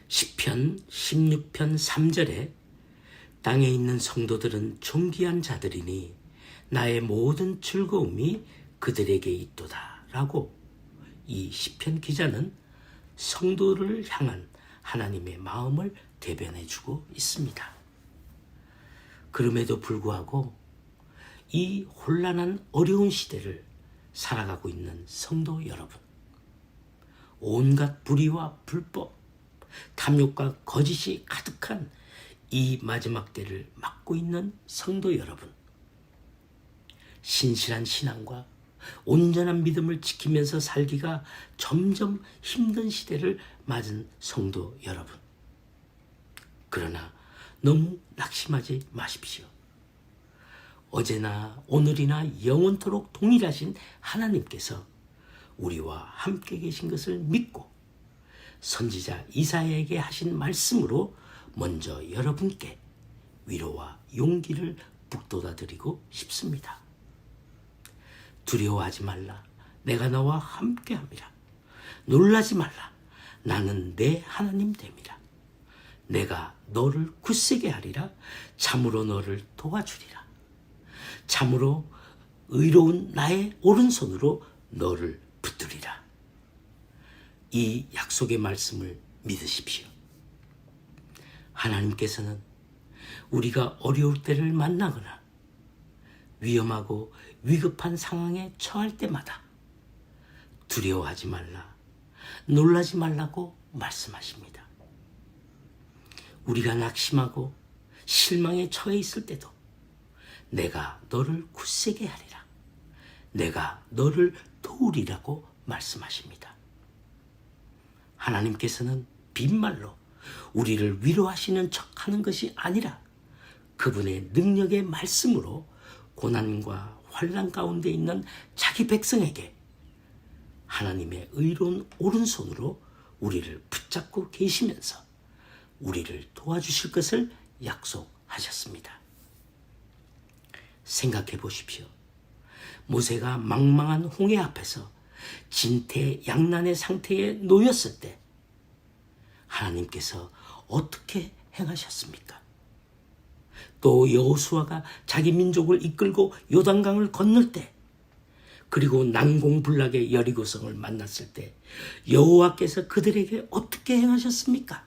시편 16편 3절에 땅에 있는 성도들은 존귀한 자들이니 나의 모든 즐거움이 그들에게 있도다 라고 이 시편 기자는 성도를 향한 하나님의 마음을 대변해주고 있습니다. 그럼에도 불구하고 이 혼란한 어려운 시대를 살아가고 있는 성도 여러분, 온갖 불의와 불법, 탐욕과 거짓이 가득한 이 마지막 때를 맞고 있는 성도 여러분, 신실한 신앙과 온전한 믿음을 지키면서 살기가 점점 힘든 시대를 맞은 성도 여러분, 그러나 너무 낙심하지 마십시오. 어제나 오늘이나 영원토록 동일하신 하나님께서 우리와 함께 계신 것을 믿고 선지자 이사야에게 하신 말씀으로 먼저 여러분께 위로와 용기를 북돋아 드리고 싶습니다. 두려워하지 말라. 내가 너와 함께함이라. 놀라지 말라. 나는 내 하나님 됨이라. 내가 너를 굳세게 하리라. 참으로 너를 도와주리라. 참으로 의로운 나의 오른손으로 너를 붙들리라. 이 약속의 말씀을 믿으십시오. 하나님께서는 우리가 어려울 때를 만나거나 위험하고 위급한 상황에 처할 때마다 두려워하지 말라, 놀라지 말라고 말씀하십니다. 우리가 낙심하고 실망에 처해 있을 때도 내가 너를 굳세게 하리라, 내가 너를 도우리라고 말씀하십니다. 하나님께서는 빈말로 우리를 위로하시는 척하는 것이 아니라 그분의 능력의 말씀으로 고난과 환난 가운데 있는 자기 백성에게 하나님의 의로운 오른손으로 우리를 붙잡고 계시면서 우리를 도와주실 것을 약속하셨습니다. 생각해 보십시오. 모세가 망망한 홍해 앞에서 진퇴양난의 상태에 놓였을 때 하나님께서 어떻게 행하셨습니까? 또 여호수아가 자기 민족을 이끌고 요단강을 건널 때, 그리고 난공불락의 여리고성을 만났을 때 여호와께서 그들에게 어떻게 행하셨습니까?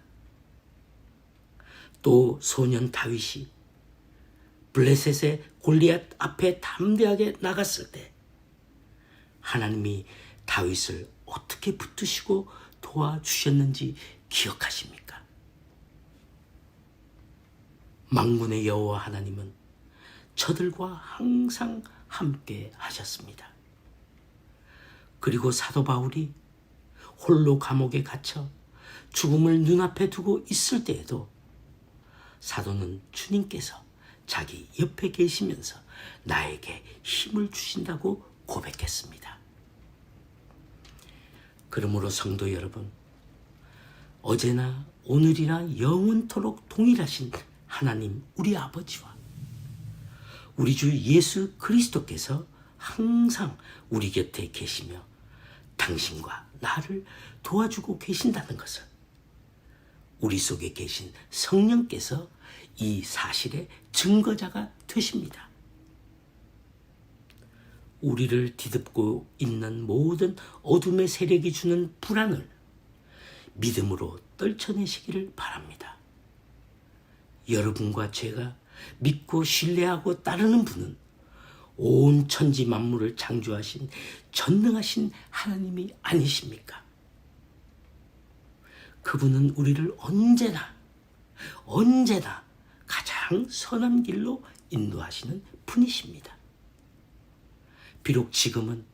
또 소년 다윗이 블레셋의 골리앗 앞에 담대하게 나갔을 때 하나님이 다윗을 어떻게 붙드시고 도와주셨는지 기억하십니까? 만군의 여호와 하나님은 저들과 항상 함께 하셨습니다. 그리고 사도 바울이 홀로 감옥에 갇혀 죽음을 눈앞에 두고 있을 때에도 사도는 주님께서 자기 옆에 계시면서 나에게 힘을 주신다고 고백했습니다. 그러므로 성도 여러분, 어제나 오늘이나 영원토록 동일하신 하나님 우리 아버지와 우리 주 예수 그리스도께서 항상 우리 곁에 계시며 당신과 나를 도와주고 계신다는 것을 우리 속에 계신 성령께서 이 사실의 증거자가 되십니다. 우리를 뒤덮고 있는 모든 어둠의 세력이 주는 불안을 믿음으로 떨쳐내시기를 바랍니다. 여러분과 제가 믿고 신뢰하고 따르는 분은 온 천지 만물을 창조하신 전능하신 하나님이 아니십니까? 그분은 우리를 언제나 가장 선한 길로 인도하시는 분이십니다. 비록 지금은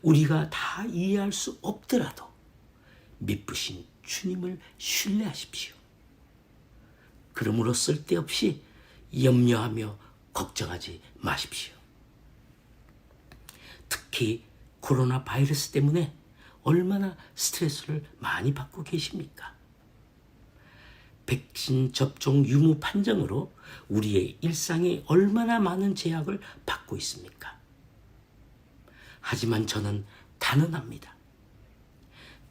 우리가 다 이해할 수 없더라도 믿으신 주님을 신뢰하십시오. 그러므로 쓸데없이 염려하며 걱정하지 마십시오. 특히 코로나 바이러스 때문에 얼마나 스트레스를 많이 받고 계십니까? 백신 접종 유무 판정으로 우리의 일상에 얼마나 많은 제약을 받고 있습니까? 하지만 저는 단언합니다.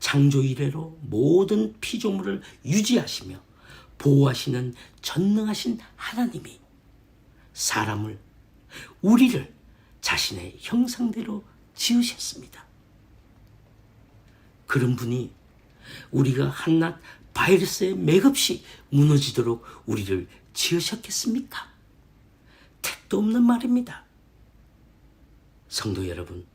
창조 이래로 모든 피조물을 유지하시며 보호하시는 전능하신 하나님이 사람을, 우리를 자신의 형상대로 지으셨습니다. 그런 분이 우리가 한낱 바이러스에 맥없이 무너지도록 우리를 지으셨겠습니까? 택도 없는 말입니다. 성도 여러분,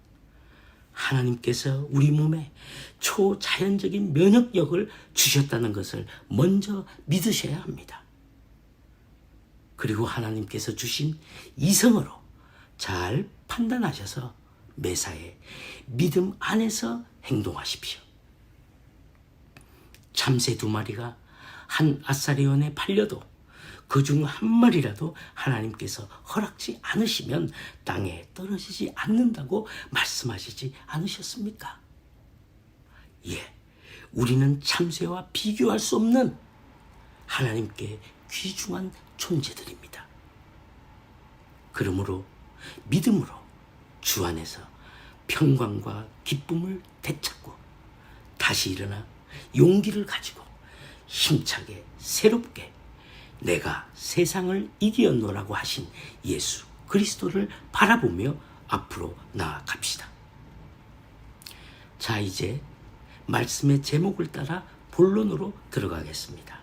하나님께서 우리 몸에 초자연적인 면역력을 주셨다는 것을 먼저 믿으셔야 합니다. 그리고 하나님께서 주신 이성으로 잘 판단하셔서 매사에 믿음 안에서 행동하십시오. 참새 2마리가 한 아사리온에 팔려도 그중 한 마리라도 하나님께서 허락지 않으시면 땅에 떨어지지 않는다고 말씀하시지 않으셨습니까? 예, 우리는 참새와 비교할 수 없는 하나님께 귀중한 존재들입니다. 그러므로 믿음으로 주 안에서 평강과 기쁨을 되찾고 다시 일어나 용기를 가지고 힘차게 새롭게 내가 세상을 이기었노라고 하신 예수 그리스도를 바라보며 앞으로 나아갑시다. 자, 이제 말씀의 제목을 따라 본론으로 들어가겠습니다.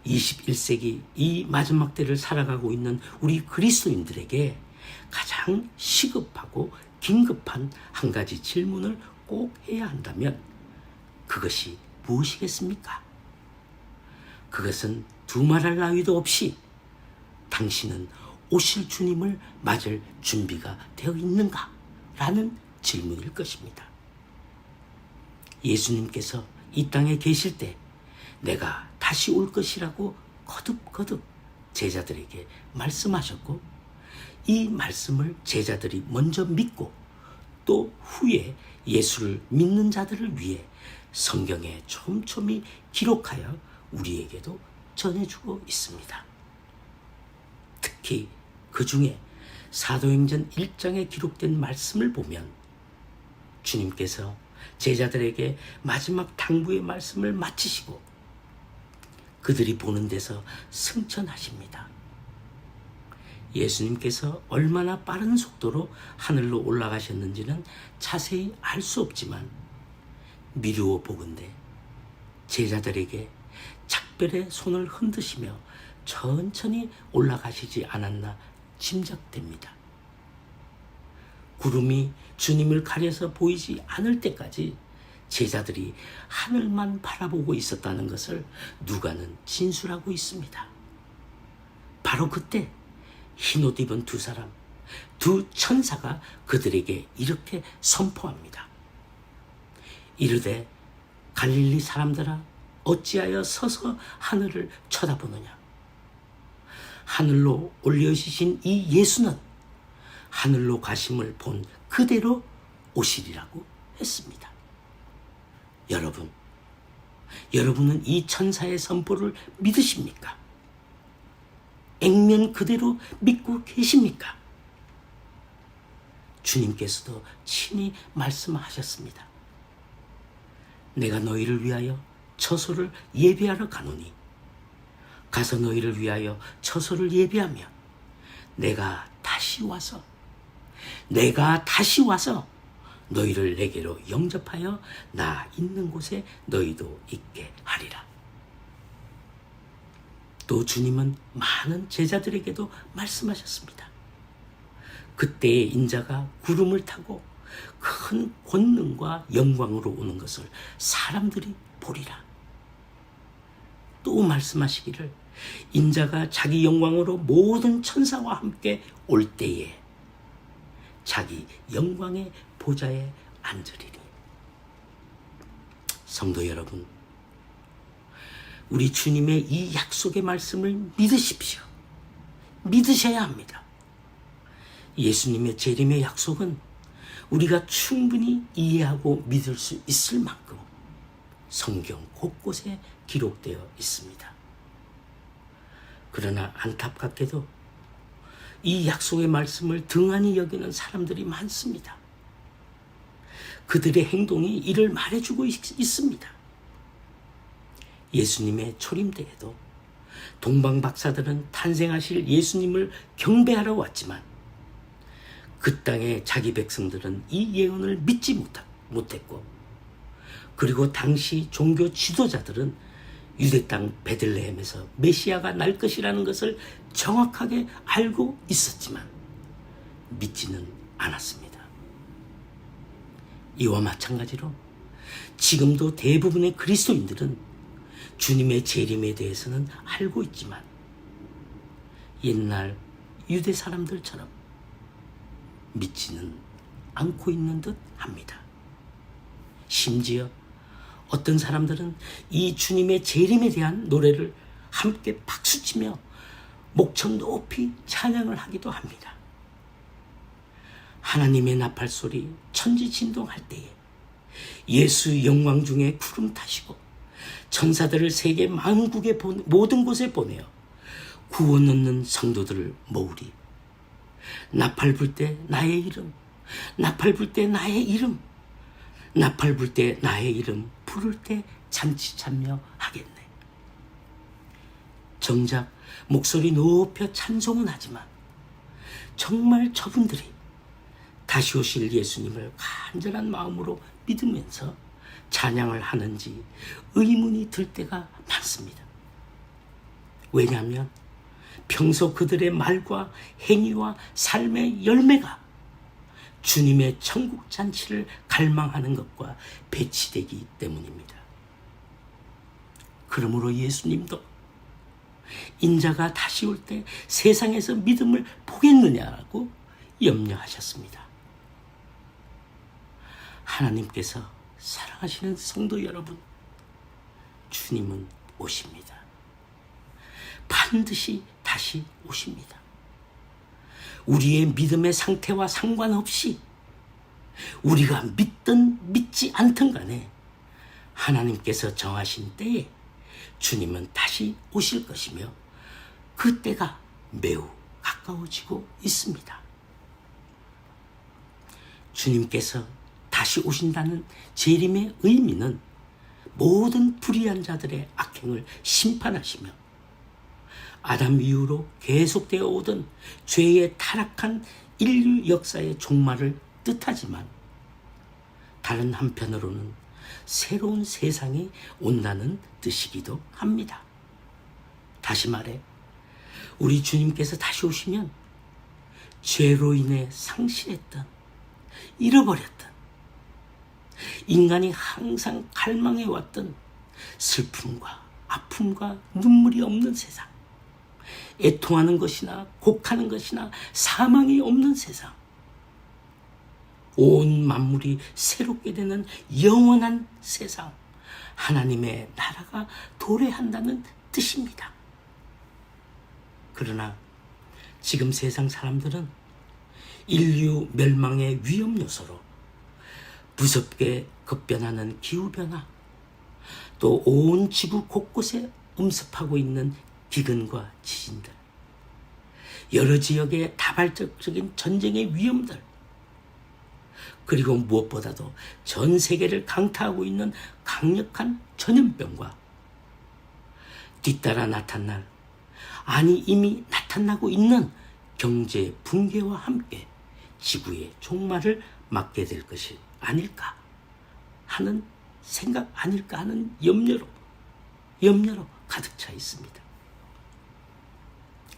21세기 이 마지막 때를 살아가고 있는 우리 그리스도인들에게 가장 시급하고 긴급한 한 가지 질문을 꼭 해야 한다면 그것이 무엇이겠습니까? 그것은 두말할 나위도 없이 당신은 오실 주님을 맞을 준비가 되어 있는가? 라는 질문일 것입니다. 예수님께서 이 땅에 계실 때 내가 다시 올 것이라고 거듭거듭 제자들에게 말씀하셨고 이 말씀을 제자들이 먼저 믿고 또 후에 예수를 믿는 자들을 위해 성경에 촘촘히 기록하여 우리에게도 전해주고 있습니다. 특히 그 중에 사도행전 1장에 기록된 말씀을 보면 주님께서 제자들에게 마지막 당부의 말씀을 마치시고 그들이 보는 데서 승천하십니다. 예수님께서 얼마나 빠른 속도로 하늘로 올라가셨는지는 자세히 알 수 없지만 미루어 보건대 제자들에게 작별의 손을 흔드시며 천천히 올라가시지 않았나 짐작됩니다. 구름이 주님을 가려서 보이지 않을 때까지 제자들이 하늘만 바라보고 있었다는 것을 누가는 진술하고 있습니다. 바로 그때 흰옷 입은 2사람, 2 천사가 그들에게 이렇게 선포합니다. 이르되 갈릴리 사람들아 어찌하여 서서 하늘을 쳐다보느냐. 하늘로 올려지신 이 예수는 하늘로 가심을 본 그대로 오시리라고 했습니다. 여러분은 이 천사의 선포를 믿으십니까? 액면 그대로 믿고 계십니까? 주님께서도 친히 말씀하셨습니다. 내가 너희를 위하여 처소를 예비하러 가노니 가서 너희를 위하여 처소를 예비하며 내가 다시 와서 너희를 내게로 영접하여 나 있는 곳에 너희도 있게 하리라. 또 주님은 많은 제자들에게도 말씀하셨습니다. 그때의 인자가 구름을 타고 큰 권능과 영광으로 오는 것을 사람들이 보리라. 또 말씀하시기를 인자가 자기 영광으로 모든 천사와 함께 올 때에 자기 영광의 보좌에 앉으리니. 성도 여러분, 우리 주님의 이 약속의 말씀을 믿으십시오. 믿으셔야 합니다. 예수님의 재림의 약속은 우리가 충분히 이해하고 믿을 수 있을 만큼 성경 곳곳에 기록되어 있습니다. 그러나 안타깝게도 이 약속의 말씀을 등한히 여기는 사람들이 많습니다. 그들의 행동이 이를 말해주고 있습니다. 예수님의 초림때에도 동방 박사들은 탄생하실 예수님을 경배하러 왔지만 그 땅의 자기 백성들은 이 예언을 믿지 못했고, 그리고 당시 종교 지도자들은 유대 땅 베들레헴에서 메시아가 날 것이라는 것을 정확하게 알고 있었지만 믿지는 않았습니다. 이와 마찬가지로 지금도 대부분의 그리스도인들은 주님의 재림에 대해서는 알고 있지만 옛날 유대 사람들처럼 믿지는 않고 있는 듯 합니다. 심지어 어떤 사람들은 이 주님의 재림에 대한 노래를 함께 박수치며 목청 높이 찬양을 하기도 합니다. 하나님의 나팔소리, 천지진동할 때에 예수 영광 중에 구름 타시고 천사들을 세계 만국의 모든 곳에 보내어 구원 얻는 성도들을 모으리. 나팔 불 때 나의 이름, 나팔 불 때 나의 이름, 나팔 불 때 나의 이름 부를 때 잔치 참여 하겠네. 정작 목소리 높여 찬송은 하지만 정말 저분들이 다시 오실 예수님을 간절한 마음으로 믿으면서 찬양을 하는지 의문이 들 때가 많습니다. 왜냐하면 평소 그들의 말과 행위와 삶의 열매가 주님의 천국 잔치를 갈망하는 것과 배치되기 때문입니다. 그러므로 예수님도 인자가 다시 올 때 세상에서 믿음을 보겠느냐라고 염려하셨습니다. 하나님께서 사랑하시는 성도 여러분, 주님은 오십니다. 반드시 다시 오십니다. 우리의 믿음의 상태와 상관없이 우리가 믿든 믿지 않든 간에 하나님께서 정하신 때에 주님은 다시 오실 것이며 그 때가 매우 가까워지고 있습니다. 주님께서 다시 오신다는 재림의 의미는 모든 불의한 자들의 악행을 심판하시며 아담 이후로 계속되어 오던 죄의 타락한 인류 역사의 종말을 뜻하지만 다른 한편으로는 새로운 세상이 온다는 뜻이기도 합니다. 다시 말해 우리 주님께서 다시 오시면 죄로 인해 상실했던, 잃어버렸던, 인간이 항상 갈망해왔던 슬픔과 아픔과 눈물이 없는 세상, 애통하는 것이나 곡하는 것이나 사망이 없는 세상, 온 만물이 새롭게 되는 영원한 세상, 하나님의 나라가 도래한다는 뜻입니다. 그러나 지금 세상 사람들은 인류 멸망의 위험 요소로 무섭게 급변하는 기후변화, 또 온 지구 곳곳에 음습하고 있는 기근과 지진들, 여러 지역의 다발적인 전쟁의 위험들, 그리고 무엇보다도 전 세계를 강타하고 있는 강력한 전염병과 뒤따라 나타날, 아니 이미 나타나고 있는 경제 붕괴와 함께 지구의 종말을 맞게 될 것이 아닐까 하는 생각 아닐까 하는 염려로 가득 차 있습니다.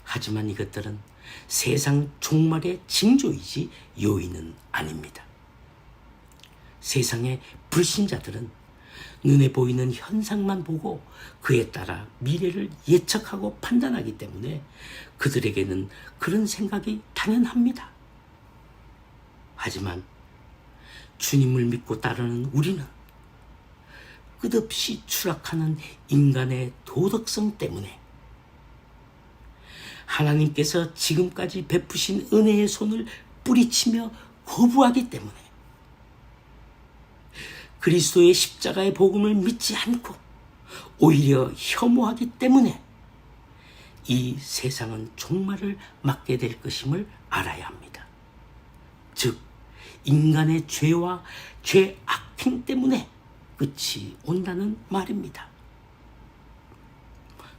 하지만 이것들은 세상 종말의 징조이지 요인은 아닙니다. 세상의 불신자들은 눈에 보이는 현상만 보고 그에 따라 미래를 예측하고 판단하기 때문에 그들에게는 그런 생각이 당연합니다. 하지만 주님을 믿고 따르는 우리는 끝없이 추락하는 인간의 도덕성 때문에 하나님께서 지금까지 베푸신 은혜의 손을 뿌리치며 거부하기 때문에 그리스도의 십자가의 복음을 믿지 않고 오히려 혐오하기 때문에 이 세상은 종말을 맞게 될 것임을 알아야 합니다. 즉 인간의 죄와 죄 악행 때문에 끝이 온다는 말입니다.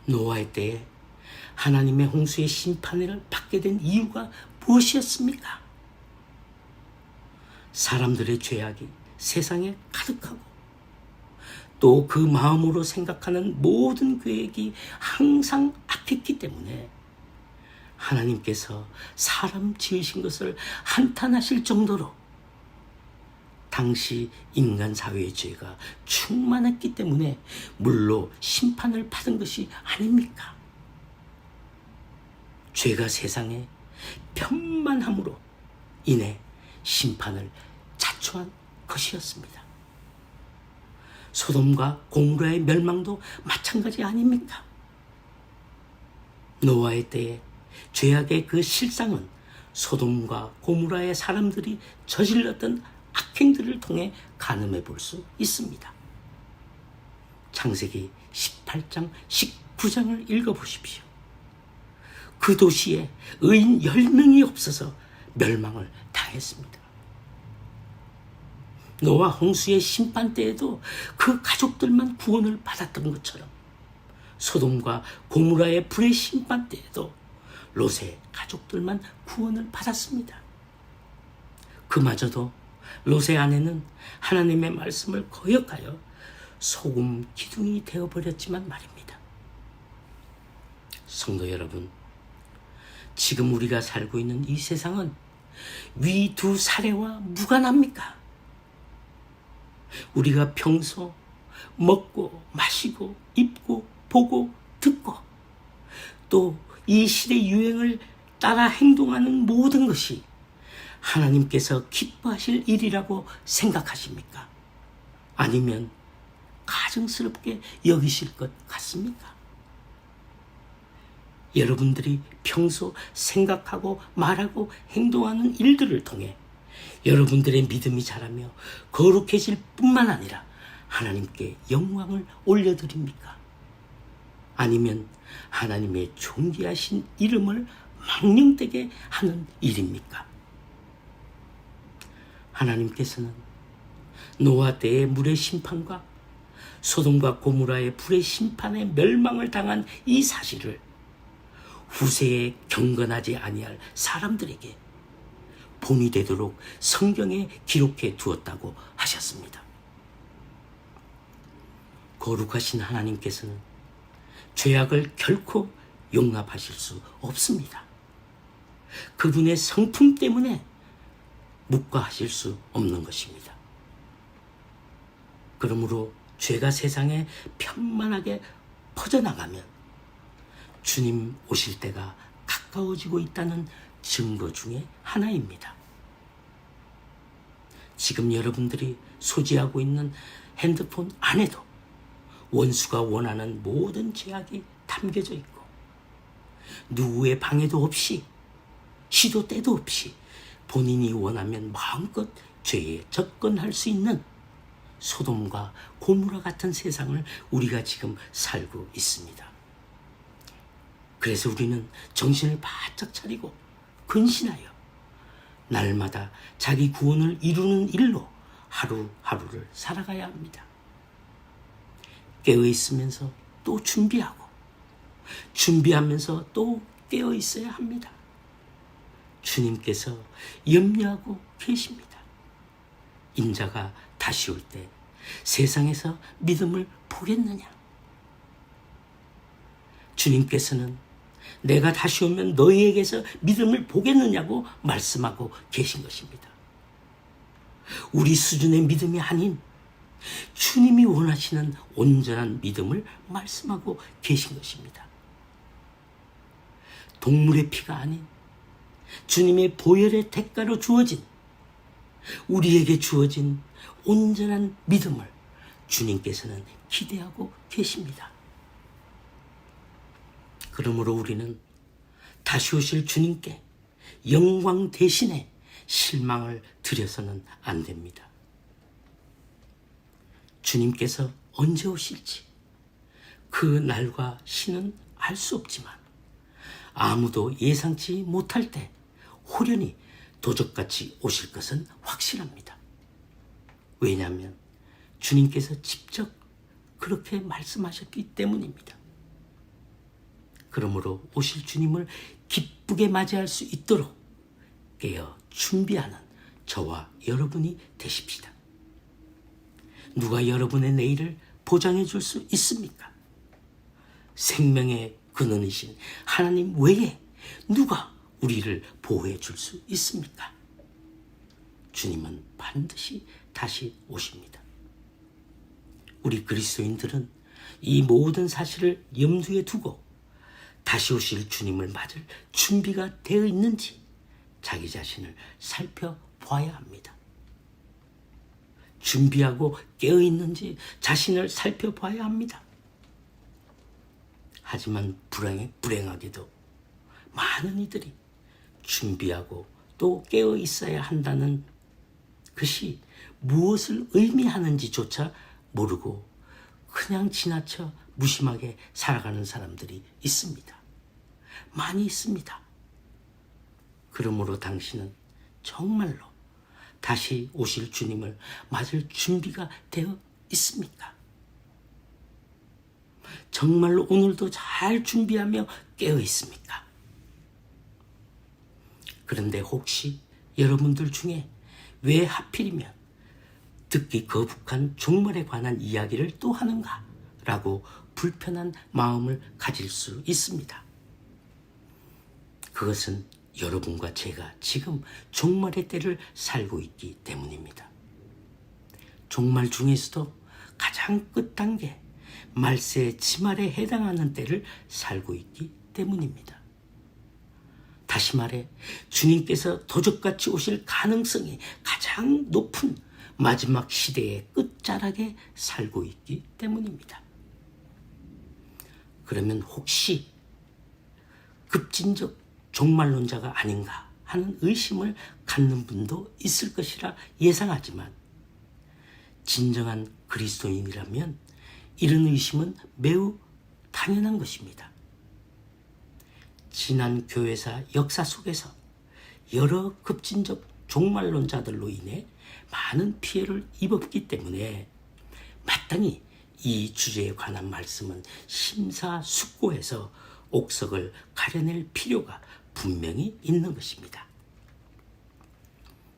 노아의 때에 하나님의 홍수의 심판을 받게 된 이유가 무엇이었습니까? 사람들의 죄악이 세상에 가득하고 또 그 마음으로 생각하는 모든 계획이 항상 악했기 때문에 하나님께서 사람 지으신 것을 한탄하실 정도로 당시 인간 사회의 죄가 충만했기 때문에 물로 심판을 받은 것이 아닙니까? 죄가 세상에 편만함으로 인해 심판을 자초한 것이었습니다. 소돔과 고모라의 멸망도 마찬가지 아닙니까? 노아의 때에 죄악의 그 실상은 소돔과 고모라의 사람들이 저질렀던 악행들을 통해 가늠해 볼 수 있습니다. 창세기 18장, 19장을 읽어보십시오. 그 도시에 의인 10명이 없어서 멸망을 당했습니다. 노아 홍수의 심판 때에도 그 가족들만 구원을 받았던 것처럼 소돔과 고모라의 불의 심판 때에도 롯의 가족들만 구원을 받았습니다. 그마저도 롯의 아내는 하나님의 말씀을 거역하여 소금 기둥이 되어버렸지만 말입니다. 성도 여러분, 지금 우리가 살고 있는 이 세상은 위 두 사례와 무관합니까? 우리가 평소 먹고 마시고 입고 보고 듣고 또 이 시대 유행을 따라 행동하는 모든 것이 하나님께서 기뻐하실 일이라고 생각하십니까? 아니면 가증스럽게 여기실 것 같습니까? 여러분들이 평소 생각하고 말하고 행동하는 일들을 통해 여러분들의 믿음이 자라며 거룩해질 뿐만 아니라 하나님께 영광을 올려드립니까? 아니면 하나님의 존귀하신 이름을 망령되게 하는 일입니까? 하나님께서는 노아 때의 물의 심판과 소돔과 고모라의 불의 심판에 멸망을 당한 이 사실을 후세에 경건하지 아니할 사람들에게 본이 되도록 성경에 기록해 두었다고 하셨습니다. 거룩하신 하나님께서는 죄악을 결코 용납하실 수 없습니다. 그분의 성품 때문에 묵과하실 수 없는 것입니다. 그러므로 죄가 세상에 편만하게 퍼져나가면 주님 오실 때가 가까워지고 있다는 증거 중에 하나입니다. 지금 여러분들이 소지하고 있는 핸드폰 안에도 원수가 원하는 모든 죄악이 담겨져 있고 누구의 방해도 없이 시도 때도 없이 본인이 원하면 마음껏 죄에 접근할 수 있는 소돔과 고모라 같은 세상을 우리가 지금 살고 있습니다. 그래서 우리는 정신을 바짝 차리고 근신하여 날마다 자기 구원을 이루는 일로 하루하루를 살아가야 합니다. 깨어있으면서 또 준비하고 준비하면서 또 깨어있어야 합니다. 주님께서 염려하고 계십니다. 인자가 다시 올 때 세상에서 믿음을 보겠느냐? 주님께서는 내가 다시 오면 너희에게서 믿음을 보겠느냐고 말씀하고 계신 것입니다. 우리 수준의 믿음이 아닌 주님이 원하시는 온전한 믿음을 말씀하고 계신 것입니다. 동물의 피가 아닌 주님의 보혈의 대가로 주어진 우리에게 주어진 온전한 믿음을 주님께서는 기대하고 계십니다. 그러므로 우리는 다시 오실 주님께 영광 대신에 실망을 드려서는 안 됩니다. 주님께서 언제 오실지 그 날과 시는 알 수 없지만 아무도 예상치 못할 때 호련히 도적같이 오실 것은 확실합니다. 왜냐하면 주님께서 직접 그렇게 말씀하셨기 때문입니다. 그러므로 오실 주님을 기쁘게 맞이할 수 있도록 깨어 준비하는 저와 여러분이 되십시다. 누가 여러분의 내일을 보장해 줄 수 있습니까? 생명의 근원이신 하나님 외에 누가 우리를 보호해 줄 수 있습니까? 주님은 반드시 다시 오십니다. 우리 그리스도인들은 이 모든 사실을 염두에 두고 다시 오실 주님을 맞을 준비가 되어 있는지 자기 자신을 살펴봐야 합니다. 준비하고 깨어 있는지 자신을 살펴봐야 합니다. 하지만 불행하게도 많은 이들이 준비하고 또 깨어 있어야 한다는 것이 무엇을 의미하는지조차 모르고 그냥 지나쳐 무심하게 살아가는 사람들이 있습니다. 많이 있습니다. 그러므로 당신은 정말로 다시 오실 주님을 맞을 준비가 되어 있습니까? 정말로 오늘도 잘 준비하며 깨어 있습니까? 그런데 혹시 여러분들 중에 왜 하필이면 듣기 거북한 종말에 관한 이야기를 또 하는가? 라고 불편한 마음을 가질 수 있습니다. 그것은 여러분과 제가 지금 종말의 때를 살고 있기 때문입니다. 종말 중에서도 가장 끝단계, 말세 지말에 해당하는 때를 살고 있기 때문입니다. 다시 말해 주님께서 도적같이 오실 가능성이 가장 높은 마지막 시대의 끝자락에 살고 있기 때문입니다. 그러면 혹시 급진적 종말론자가 아닌가 하는 의심을 갖는 분도 있을 것이라 예상하지만 진정한 그리스도인이라면 이런 의심은 매우 당연한 것입니다. 지난 교회사 역사 속에서 여러 급진적 종말론자들로 인해 많은 피해를 입었기 때문에 마땅히 이 주제에 관한 말씀은 심사숙고해서 옥석을 가려낼 필요가 분명히 있는 것입니다.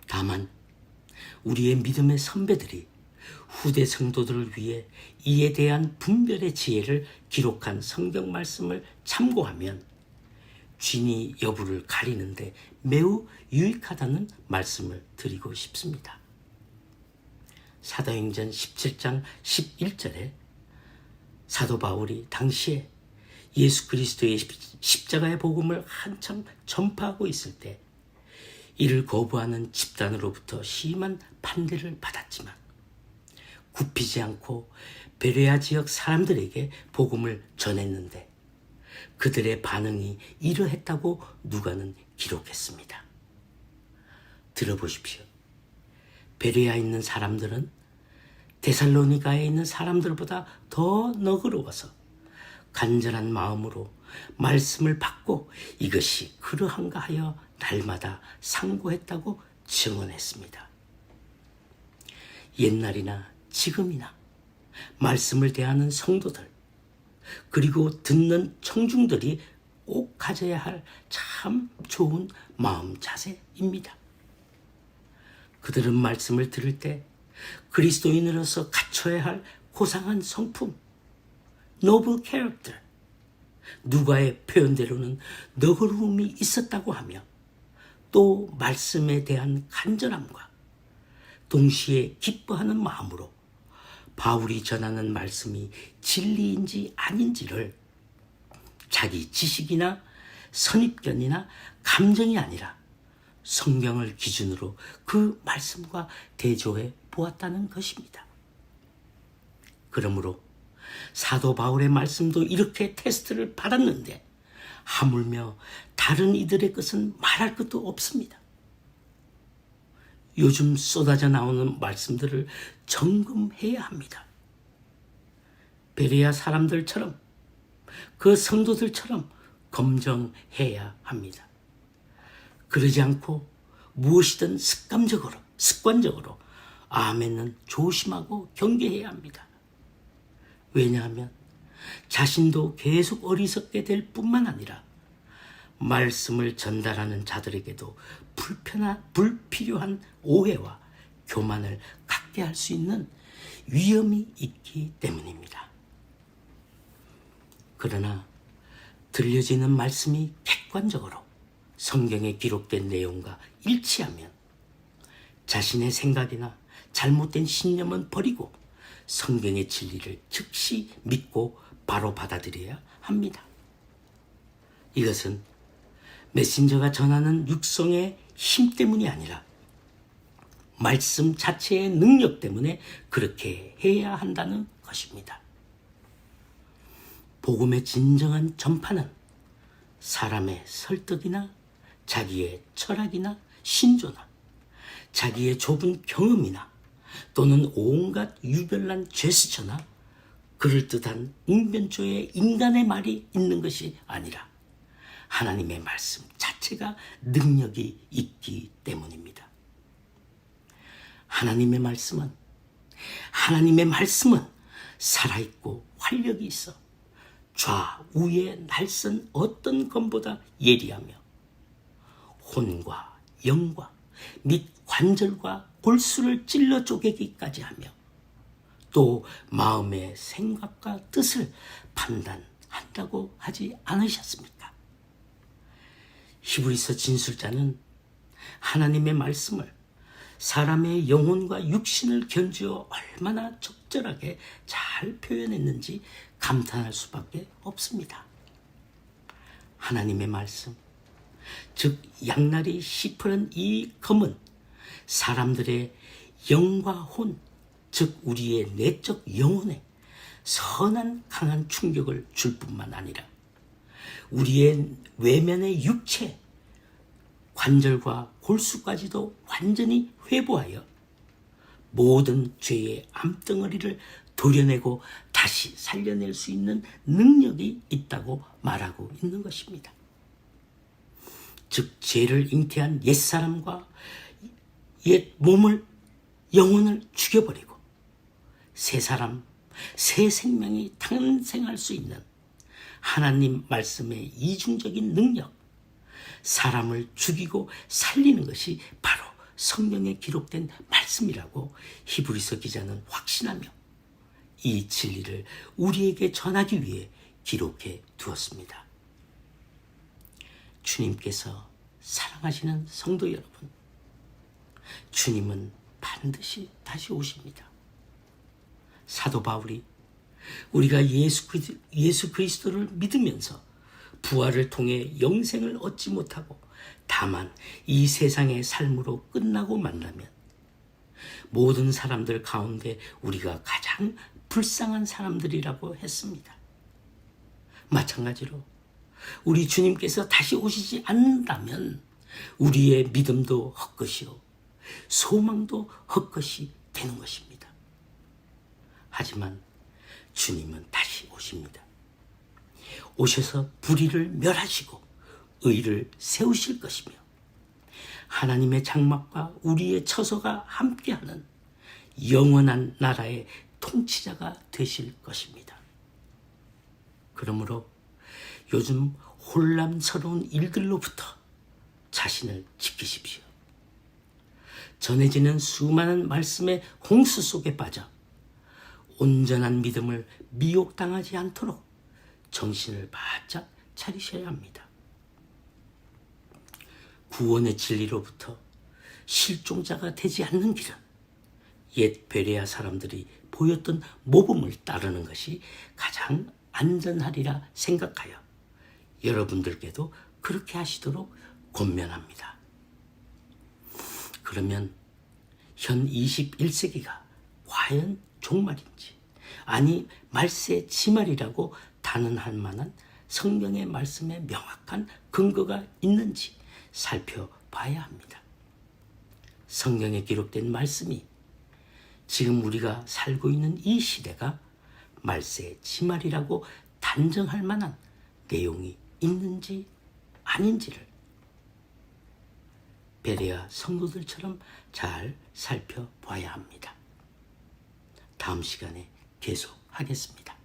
다만 우리의 믿음의 선배들이 후대 성도들을 위해 이에 대한 분별의 지혜를 기록한 성경 말씀을 참고하면 진위 여부를 가리는데 매우 유익하다는 말씀을 드리고 싶습니다. 사도행전 17장 11절에 사도 바울이 당시에 예수 그리스도의 십자가의 복음을 한참 전파하고 있을 때 이를 거부하는 집단으로부터 심한 반대를 받았지만 굽히지 않고 베레아 지역 사람들에게 복음을 전했는데 그들의 반응이 이러했다고 누가는 기록했습니다. 들어보십시오. 베레아에 있는 사람들은 데살로니가에 있는 사람들보다 더 너그러워서 간절한 마음으로 말씀을 받고 이것이 그러한가 하여 날마다 상고했다고 증언했습니다. 옛날이나 지금이나 말씀을 대하는 성도들 그리고 듣는 청중들이 꼭 가져야 할 참 좋은 마음 자세입니다. 그들은 말씀을 들을 때 그리스도인으로서 갖춰야 할 고상한 성품, 노블 캐릭터, 누가의 표현대로는 너그러움이 있었다고 하며 또 말씀에 대한 간절함과 동시에 기뻐하는 마음으로 바울이 전하는 말씀이 진리인지 아닌지를 자기 지식이나 선입견이나 감정이 아니라 성경을 기준으로 그 말씀과 대조해 보았다는 것입니다. 그러므로 사도 바울의 말씀도 이렇게 테스트를 받았는데 하물며 다른 이들의 것은 말할 것도 없습니다. 요즘 쏟아져 나오는 말씀들을 점검해야 합니다. 베레아 사람들처럼 그 성도들처럼 검증해야 합니다. 그러지 않고 무엇이든 습관적으로 아멘은 조심하고 경계해야 합니다. 왜냐하면 자신도 계속 어리석게 될 뿐만 아니라 말씀을 전달하는 자들에게도 불필요한 오해와 교만을 갖게 할 수 있는 위험이 있기 때문입니다. 그러나 들려지는 말씀이 객관적으로 성경에 기록된 내용과 일치하면 자신의 생각이나 잘못된 신념은 버리고 성경의 진리를 즉시 믿고 바로 받아들여야 합니다. 이것은 메신저가 전하는 육성의 힘 때문이 아니라 말씀 자체의 능력 때문에 그렇게 해야 한다는 것입니다. 복음의 진정한 전파는 사람의 설득이나 자기의 철학이나 신조나 자기의 좁은 경험이나 또는 온갖 유별난 제스처나 그럴듯한 웅변조의 인간의 말이 있는 것이 아니라 하나님의 말씀 자체가 능력이 있기 때문입니다. 하나님의 말씀은 살아있고 활력이 있어 좌우의 날선 어떤 검보다 예리하며 혼과 영과 및 관절과 골수를 찔러 쪼개기까지 하며 또 마음의 생각과 뜻을 판단한다고 하지 않으셨습니까? 히브리서 진술자는 하나님의 말씀을 사람의 영혼과 육신을 견주어 얼마나 적절하게 잘 표현했는지 감탄할 수밖에 없습니다. 하나님의 말씀, 즉 양날이 시퍼런 이 검은 사람들의 영과 혼, 즉 우리의 내적 영혼에 선한 강한 충격을 줄 뿐만 아니라 우리의 외면의 육체, 관절과 골수까지도 완전히 회복하여 모든 죄의 암덩어리를 도려내고 다시 살려낼 수 있는 능력이 있다고 말하고 있는 것입니다. 즉 죄를 잉태한 옛사람과 옛 몸을 영혼을 죽여버리고 새 사람, 새 생명이 탄생할 수 있는 하나님 말씀의 이중적인 능력, 사람을 죽이고 살리는 것이 바로 성경에 기록된 말씀이라고 히브리서 기자는 확신하며 이 진리를 우리에게 전하기 위해 기록해 두었습니다. 주님께서 사랑하시는 성도 여러분, 주님은 반드시 다시 오십니다. 사도 바울이 우리가 예수 그리스도를 믿으면서 부활을 통해 영생을 얻지 못하고 다만 이 세상의 삶으로 끝나고 만나면 모든 사람들 가운데 우리가 가장 불쌍한 사람들이라고 했습니다. 마찬가지로 우리 주님께서 다시 오시지 않는다면 우리의 믿음도 헛것이요 소망도 헛것이 되는 것입니다. 하지만 주님은 다시 오십니다. 오셔서 불의를 멸하시고 의를 세우실 것이며 하나님의 장막과 우리의 처소가 함께하는 영원한 나라의 통치자가 되실 것입니다. 그러므로 요즘 혼란스러운 일들로부터 자신을 지키십시오. 전해지는 수많은 말씀의 홍수 속에 빠져 온전한 믿음을 미혹당하지 않도록 정신을 바짝 차리셔야 합니다. 구원의 진리로부터 실종자가 되지 않는 길은 옛 베레아 사람들이 보였던 모범을 따르는 것이 가장 안전하리라 생각하여 여러분들께도 그렇게 하시도록 권면합니다. 그러면 현 21세기가 과연 종말인지, 아니 말세 지말이라고 단언할 만한 성경의 말씀에 명확한 근거가 있는지 살펴봐야 합니다. 성경에 기록된 말씀이 지금 우리가 살고 있는 이 시대가 말세 지말이라고 단정할 만한 내용이 있는지 아닌지를 베레아 성도들처럼 잘 살펴봐야 합니다. 다음 시간에 계속하겠습니다.